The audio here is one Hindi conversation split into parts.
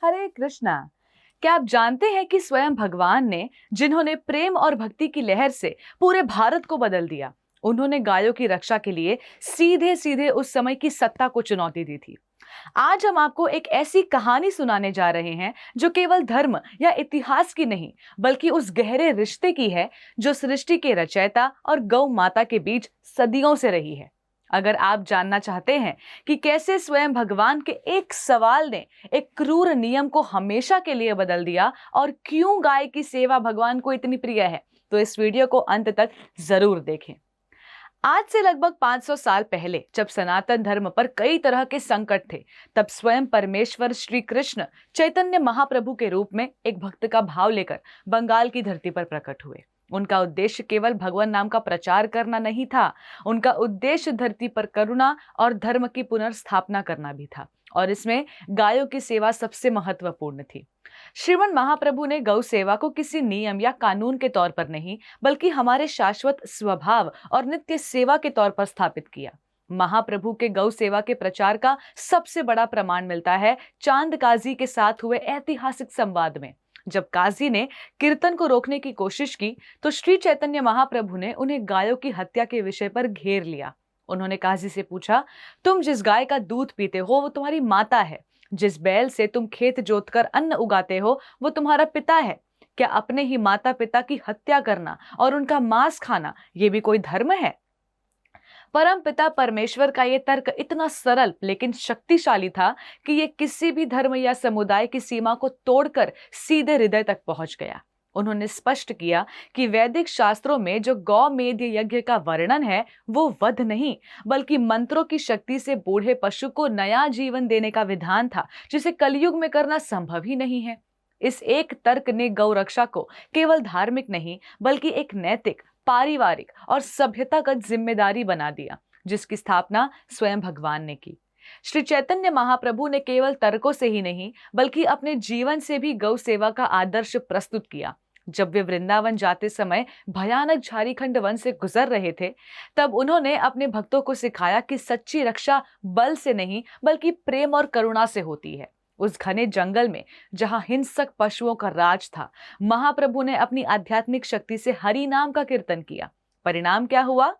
हरे कृष्णा। क्या आप जानते हैं कि स्वयं भगवान ने, जिन्होंने प्रेम और भक्ति की लहर से पूरे भारत को बदल दिया, उन्होंने गायों की रक्षा के लिए सीधे सीधे उस समय की सत्ता को चुनौती दी थी। आज हम आपको एक ऐसी कहानी सुनाने जा रहे हैं जो केवल धर्म या इतिहास की नहीं, बल्कि उस गहरे रिश्ते की है जो सृष्टि के रचयिता और गौ माता के बीच सदियों से रही है। अगर आप जानना चाहते हैं कि कैसे स्वयं भगवान के एक सवाल ने एक क्रूर नियम को हमेशा के लिए बदल दिया और क्यों गाय की सेवा भगवान को इतनी प्रिय है, तो इस वीडियो को अंत तक जरूर देखें। आज से लगभग 500 साल पहले जब सनातन धर्म पर कई तरह के संकट थे, तब स्वयं परमेश्वर श्री कृष्ण चैतन्य महाप्रभु के रूप में एक भक्त का भाव लेकर बंगाल की धरती पर प्रकट हुए। उनका उद्देश्य केवल भगवान नाम का प्रचार करना नहीं था, उनका उद्देश्य धरती पर करुणा और धर्म की पुनर्स्थापना करना भी था, और इसमें गायों की सेवा सबसे महत्वपूर्ण थी। श्रीमन महाप्रभु ने गौ सेवा को किसी नियम या कानून के तौर पर नहीं, बल्कि हमारे शाश्वत स्वभाव और नित्य सेवा के तौर पर स्थापित किया। महाप्रभु के गौ सेवा के प्रचार का सबसे बड़ा प्रमाण मिलता है चांद काजी के साथ हुए ऐतिहासिक संवाद में। जब काजी ने कीर्तन को रोकने की कोशिश की, तो श्री चैतन्य महाप्रभु ने उन्हें गायों की हत्या के विषय पर घेर लिया। उन्होंने काजी से पूछा, तुम जिस गाय का दूध पीते हो वो तुम्हारी माता है, जिस बैल से तुम खेत जोतकर अन्न उगाते हो वो तुम्हारा पिता है। क्या अपने ही माता पिता की हत्या करना और उनका मांस खाना ये भी कोई धर्म है? परम पिता परमेश्वर का ये तर्क इतना सरल लेकिन शक्तिशाली था कि ये किसी भी धर्म या समुदाय की सीमा को तोड़कर सीधे हृदय तक पहुंच गया। उन्होंने स्पष्ट किया कि वैदिक शास्त्रों में जो गौमेध यज्ञ का वर्णन है वो वध नहीं, बल्कि मंत्रों की शक्ति से बूढ़े पशु को नया जीवन देने का विधान था, जिसे कलयुग में करना संभव ही नहीं है। इस एक तर्क ने गौ रक्षा को केवल धार्मिक नहीं, बल्कि एक नैतिक, पारिवारिक और सभ्यतागत जिम्मेदारी बना दिया, जिसकी स्थापना स्वयं भगवान ने की। श्री चैतन्य महाप्रभु ने केवल तर्कों से ही नहीं, बल्कि अपने जीवन से भी गौ सेवा का आदर्श प्रस्तुत किया। जब वे वृंदावन जाते समय भयानक झारीखंड वन से गुजर रहे थे, तब उन्होंने अपने भक्तों को सिखाया कि सच्ची रक्षा बल से नहीं, बल्कि प्रेम और करुणा से होती है। उस घने जंगल में जहां हिंसक पशुओं का राज था, महाप्रभु ने अपनी आध्यात्मिक शक्ति से हरि नाम का कीर्तन किया। परिणाम क्या हुआ?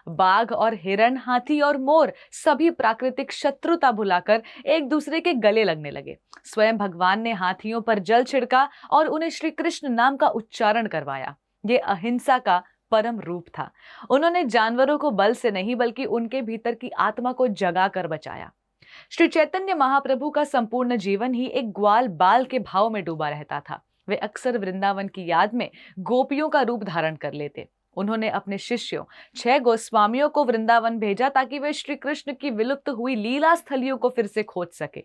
बाघ और हिरण, हाथी और मोर सभी प्राकृतिक शत्रुता भुलाकर एक दूसरे के गले लगने लगे। स्वयं भगवान ने हाथियों पर जल छिड़का और उन्हें श्री कृष्ण नाम का उच्चारण करवाया। ये अहिंसा का परम रूप था। उन्होंने जानवरों को बल से नहीं, बल्कि उनके भीतर की आत्मा को जगा कर बचाया। श्री चैतन्य महाप्रभु का संपूर्ण जीवन ही एक ग्वाल बाल के भाव में डूबा रहता था। वे अक्सर वृंदावन की याद में गोपियों का रूप धारण कर लेते। उन्होंने अपने शिष्यों 6 गोस्वामियों को वृंदावन भेजा ताकि वे श्री कृष्ण की विलुप्त हुई लीला स्थलियों को फिर से खोज सके।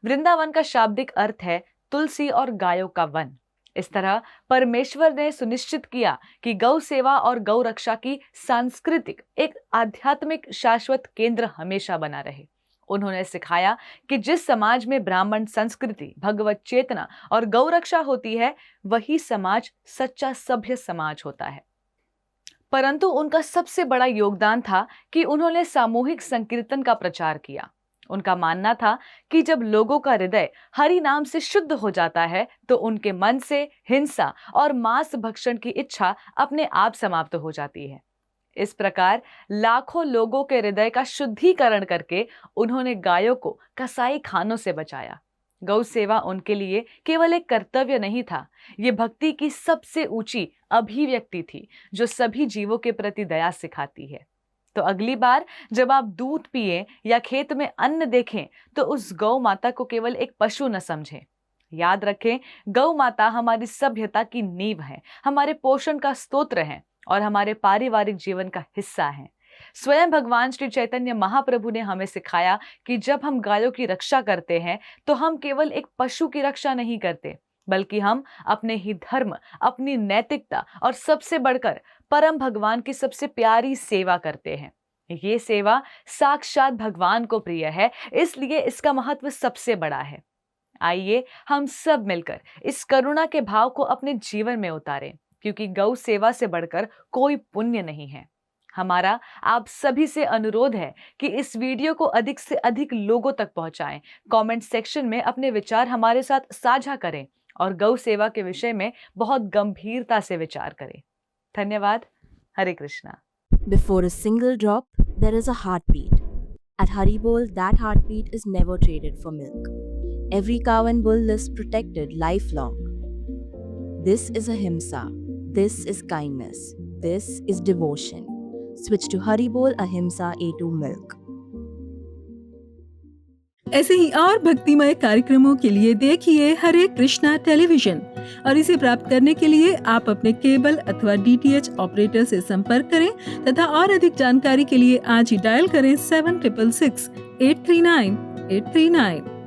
वृंदावन का शाब्दिक अर्थ है तुलसी और गायों का वन। इस तरह परमेश्वर ने सुनिश्चित किया कि गौ सेवा और गौ रक्षा की सांस्कृतिक एक आध्यात्मिक शाश्वत केंद्र हमेशा बना रहे। उन्होंने सिखाया कि जिस समाज में ब्राह्मण संस्कृति, भगवत चेतना और गौ रक्षा होती है, वही समाज सच्चा सभ्य समाज होता है। परंतु उनका सबसे बड़ा योगदान था कि उन्होंने सामूहिक संकीर्तन का प्रचार किया। उनका मानना था कि जब लोगों का हृदय हरि नाम से शुद्ध हो जाता है, तो उनके मन से हिंसा और मांस भक्षण की इच्छा अपने आप समाप्त हो जाती है। इस प्रकार लाखों लोगों के हृदय का शुद्धिकरण करके उन्होंने गायों को कसाई खानों से बचाया। गौ सेवा उनके लिए केवल एक कर्तव्य नहीं था, ये भक्ति की सबसे ऊंची अभिव्यक्ति थी जो सभी जीवों के प्रति दया सिखाती है। तो अगली बार जब आप दूध पिए या खेत में अन्न देखें, तो उस गौ माता को केवल एक पशु न समझें। याद रखें, गौ माता हमारी सभ्यता की नींव है, हमारे पोषण का स्तोत्र है और हमारे पारिवारिक जीवन का हिस्सा है। स्वयं भगवान श्री चैतन्य महाप्रभु ने हमें सिखाया कि जब हम गायों की रक्षा करते हैं, तो हम केवल एक पशु की रक्षा नहीं करते, बल्कि हम अपने ही धर्म, अपनी नैतिकता और सबसे बढ़कर परम भगवान की सबसे प्यारी सेवा करते हैं। ये सेवा साक्षात भगवान को प्रिय है, इसलिए इसका महत्व सबसे बड़ा है। आइए हम सब मिलकर इस करुणा के भाव को अपने जीवन में उतारें, क्योंकि गौ सेवा से बढ़कर कोई पुण्य नहीं है। हमारा आप सभी से अनुरोध है कि इस वीडियो को अधिक से अधिक लोगों तक पहुंचाएं। कमेंट सेक्शन में अपने विचार हमारे साथ साझा करें और गौ सेवा के विषय में बहुत गंभीरता से विचार करें। धन्यवाद। हरे Krishna. Before a single drop, there is a heartbeat. At Haribol, that heartbeat is never traded for milk. Every cow and bull lives protected lifelong. This is ahimsa. This is kindness. This is devotion. Switch to Haribol Ahimsa A2 milk. ऐसे ही और भक्तिमय कार्यक्रमों के लिए देखिए हरे कृष्णा टेलीविजन और इसे प्राप्त करने के लिए आप अपने केबल अथवा DTH ऑपरेटर से संपर्क करें तथा और अधिक जानकारी के लिए आज ही डायल करें 7666 839 839।